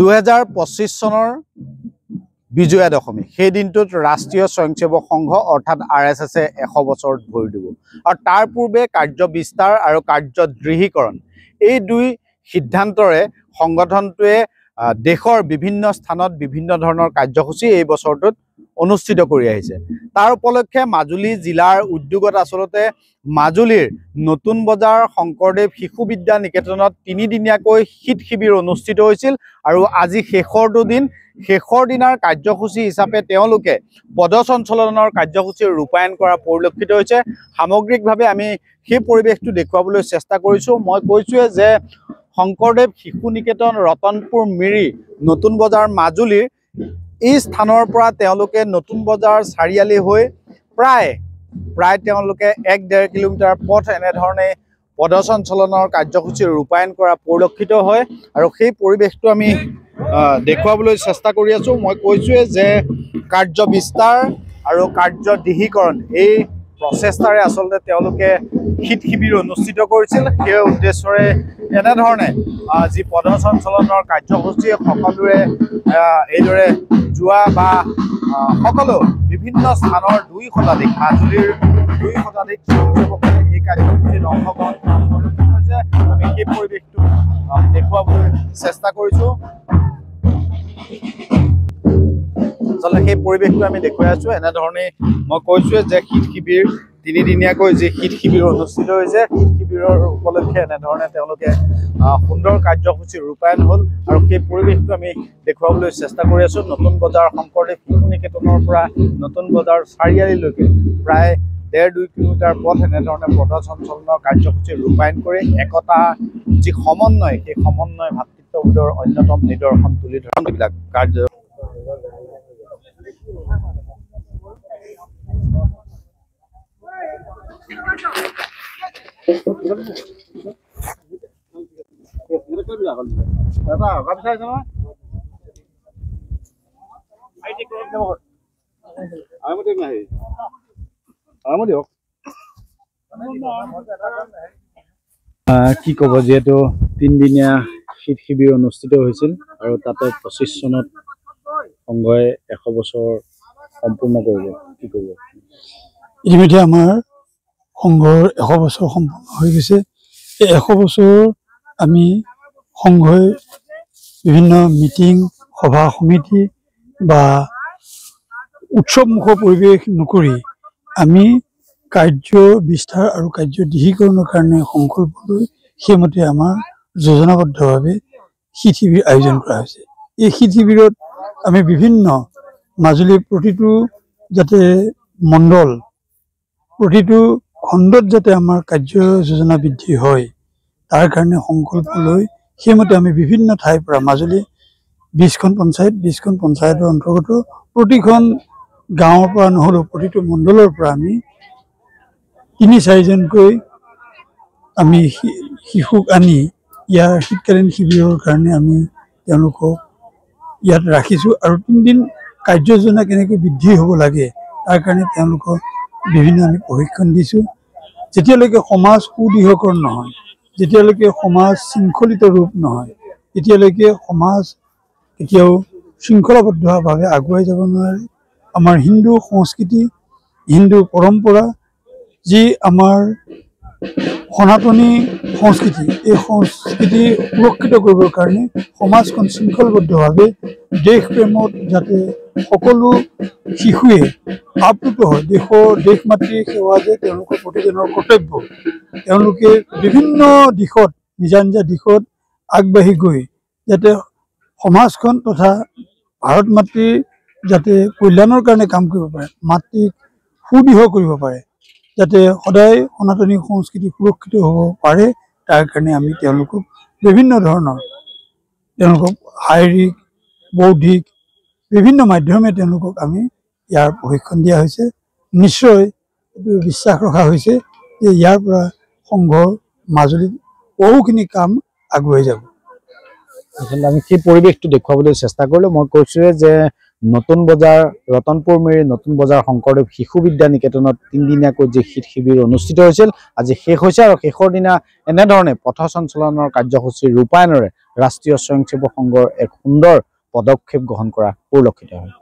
2025 চনৰ বিজয়া দশমী সেই দিনটোত ৰাষ্ট্ৰীয় স্বয়ংসেৱক সংঘ অৰ্থাৎ RSS 100 বছৰত ভৰি দিব আৰু তাৰ পূৰ্বে কাৰ্য বিস্তাৰ আৰু কাৰ্য দৃঢ়ীকৰণ এই দুই সিদ্ধান্তৰে সংগঠনটোৱে দেশৰ বিভিন্ন স্থানত বিভিন্ন ধৰণৰ কাৰ্যসূচী এই বছৰটোত অনুষ্ঠিত কৰি আহিছে। তাৰ উপলক্ষে মাজুলী জিলাৰ উদ্যোগত আচলতে মাজুলীৰ নতুন বজাৰ শংকৰদেৱ শিশু বিদ্যা নিকেতনত 3 দিনীয়াকৈ শীত শিবিৰ অনুষ্ঠিত হৈছিল আৰু আজি শেষৰ দিনাৰ কাৰ্যসূচী হিচাপে তেওঁলোকে পদসঞ্চালনৰ কাৰ্যসূচী ৰূপায়ণ কৰা পৰিলক্ষিত হৈছে। সামগ্ৰিকভাৱে আমি সেই পৰিৱেশটো দেখুৱাবলৈ চেষ্টা কৰিছোঁ। মই কৈছোৱে যে শংকৰদেৱ শিশু নিকেতন ৰতনপুৰ মিৰি নতুন বজাৰ মাজুলীৰ এই স্থানৰ পৰা তেওঁলোকে নতুন বজাৰ চাৰিআলি হৈ প্ৰায় তেওঁলোকে 1-1.5 কিলোমিটাৰ পথ এনেধৰণে পদসঞ্চালনৰ কাৰ্যসূচী ৰূপায়ণ কৰা পৰিলক্ষিত হয় আৰু সেই পৰিৱেশটো আমি দেখুৱাবলৈ চেষ্টা কৰি আছোঁ। মই কৈছোৱে যে কাৰ্য বিস্তাৰ আৰু কাৰ্য দৃঢ়ীকৰণ এই প্ৰচেষ্টাৰে আচলতে তেওঁলোকে শীত শিবিৰ অনুষ্ঠিত কৰিছিল। সেই উদ্দেশ্যৰে এনেধৰণে যি পদসঞ্চালনৰ কাৰ্যসূচী সকলোৰে এইদৰে যোৱা বা সকলো বিভিন্ন স্থানৰ 2 শতাধিক মাজুলীৰ 2 শতাধিক স্বয়ংসেৱকে এই কাৰ্যসূচীত অংশগ্ৰহণ কৰিছে। আমি সেই পৰিৱেশটো দেখুৱাবলৈ চেষ্টা কৰিছোঁ। আচলতে সেই পৰিৱেশটো আমি দেখুৱাই আছোঁ। এনেধৰণে মই কৈছোৱে যে শীত শিবিৰ 3 দিনীয়াকৈ যি শীত শিবিৰ অনুষ্ঠিত হৈছে শীত শিবিৰৰ উপলক্ষে এনেধৰণে তেওঁলোকে সুন্দৰ কাৰ্যসূচী ৰূপায়ণ হ'ল আৰু সেই পৰিৱেশটো আমি দেখুৱাবলৈ চেষ্টা কৰি আছোঁ। নতুন বজাৰ শংকৰদেৱ শিশু নিকেতনৰ পৰা নতুন বজাৰ চাৰিআলিলৈকে প্ৰায় 1.5-2 কিলোমিটাৰ পথ এনেধৰণে পদসঞ্চালনৰ কাৰ্যসূচী ৰূপায়ণ কৰি একতা যি সমন্বয় সেই সমন্বয় ভাতৃত্ববোধৰ অন্যতম নিদৰ্শন তুলি ধৰা এইবিলাক কাৰ্য কি ক'ব যিহেতু 3 দিনীয়া শীত শিবিৰ অনুষ্ঠিত হৈছিল আৰু তাতে 25 চনত সংঘই 100 বছৰ সম্পূৰ্ণ কৰিব, কি ক'ব? ইতিমধ্যে আমাৰ সংঘৰ 100 বছৰ সম্পূৰ্ণ হৈ গৈছে। এই 100 বছৰ আমি সংঘই বিভিন্ন মিটিং সভা সমিতি বা উৎসৱমুখৰ পৰিৱেশ নকৰি আমি কাৰ্য বিস্তাৰ আৰু কাৰ্য দৃঢ়ীকৰণৰ কাৰণে সংকল্প লৈ সেইমতে আমাৰ যোজনাবদ্ধভাৱে শীত শিবিৰ আয়োজন কৰা হৈছে। এই শীত শিবিৰত আমি বিভিন্ন মাজুলীৰ প্ৰতিটো যাতে মণ্ডল প্ৰতিটো খণ্ডত যাতে আমাৰ কাৰ্য যোজনা বৃদ্ধি হয় তাৰ কাৰণে সংকল্প লৈ সেইমতে আমি বিভিন্ন ঠাইৰ পৰা মাজুলী 20খন পঞ্চায়তৰ অন্তৰ্গত প্ৰতিখন গাঁৱৰ পৰা নহ'লেও প্ৰতিটো মণ্ডলৰ পৰা আমি 3-4জনকৈ আমি শিশুক আনি ইয়াৰ শীতকালীন শিবিৰৰ কাৰণে আমি তেওঁলোকক ইয়াত ৰাখিছোঁ আৰু 3 দিন কাৰ্যযোজনা কেনেকৈ বৃদ্ধি হ'ব লাগে তাৰ কাৰণে তেওঁলোকক বিভিন্ন আমি প্ৰশিক্ষণ দিছোঁ। যেতিয়ালৈকে সমাজ সুদৃঢ়কৰণ নহয়, যেতিয়ালৈকে সমাজ শৃংখলিত ৰূপ নহয়, তেতিয়ালৈকে সমাজ কেতিয়াও শৃংখলাবদ্ধভাৱে আগুৱাই যাব নোৱাৰে। আমাৰ হিন্দু সংস্কৃতি, হিন্দু পৰম্পৰা যি আমাৰ সনাতনী সংস্কৃতি, এই সংস্কৃতি সুৰক্ষিত কৰিবৰ কাৰণে সমাজখন শৃংখলবদ্ধভাৱে দেশ প্ৰেমত যাতে সকলো শিশুৱে আপ্লুত হয়, দেশ মাতৃৰ সেৱা যে তেওঁলোকৰ প্ৰতিজনৰ কৰ্তব্য, তেওঁলোকে বিভিন্ন দিশত নিজা দিশত আগবাঢ়ি গৈ যাতে সমাজখন তথা ভাৰত মাতৃৰ যাতে কল্যাণৰ কাৰণে কাম কৰিব পাৰে, মাতৃক সুদৃঢ় কৰিব পাৰে, যাতে সদায় সনাতনী সংস্কৃতি সুৰক্ষিত হ'ব পাৰে তাৰ কাৰণে আমি তেওঁলোকক বিভিন্ন ধৰণৰ শাৰীৰিক বৌদ্ধিক বিভিন্ন মাধ্যমে তেওঁলোকক আমি ইয়াৰ প্ৰশিক্ষণ দিয়া হৈছে। নিশ্চয় এইটো বিশ্বাস ৰখা হৈছে যে ইয়াৰ পৰা সংঘৰ মাজুলীত বহুখিনি কাম আগুৱাই যাব। আচলতে আমি সেই পৰিৱেশটো দেখুৱাবলৈ চেষ্টা কৰিলোঁ। মই কৈছোঁৱে যে নতুন বজাৰ ৰতনপুৰ মেৰি নতুন বজাৰ শংকৰদেৱ শিশু বিদ্যা নিকেতনত 3 দিনীয়াকৈ যে শীত শিবিৰ অনুষ্ঠিত হৈছিল আজি শেষ হৈছে আৰু শেষৰ দিনা এনেধৰণে পথ সঞ্চালনৰ কাৰ্যসূচী ৰূপায়ণৰে ৰাষ্ট্ৰীয় স্বয়ংসেৱক সংঘৰ এক সুন্দৰ পদক্ষেপ গ্ৰহণ কৰা পৰিলক্ষিত হয়।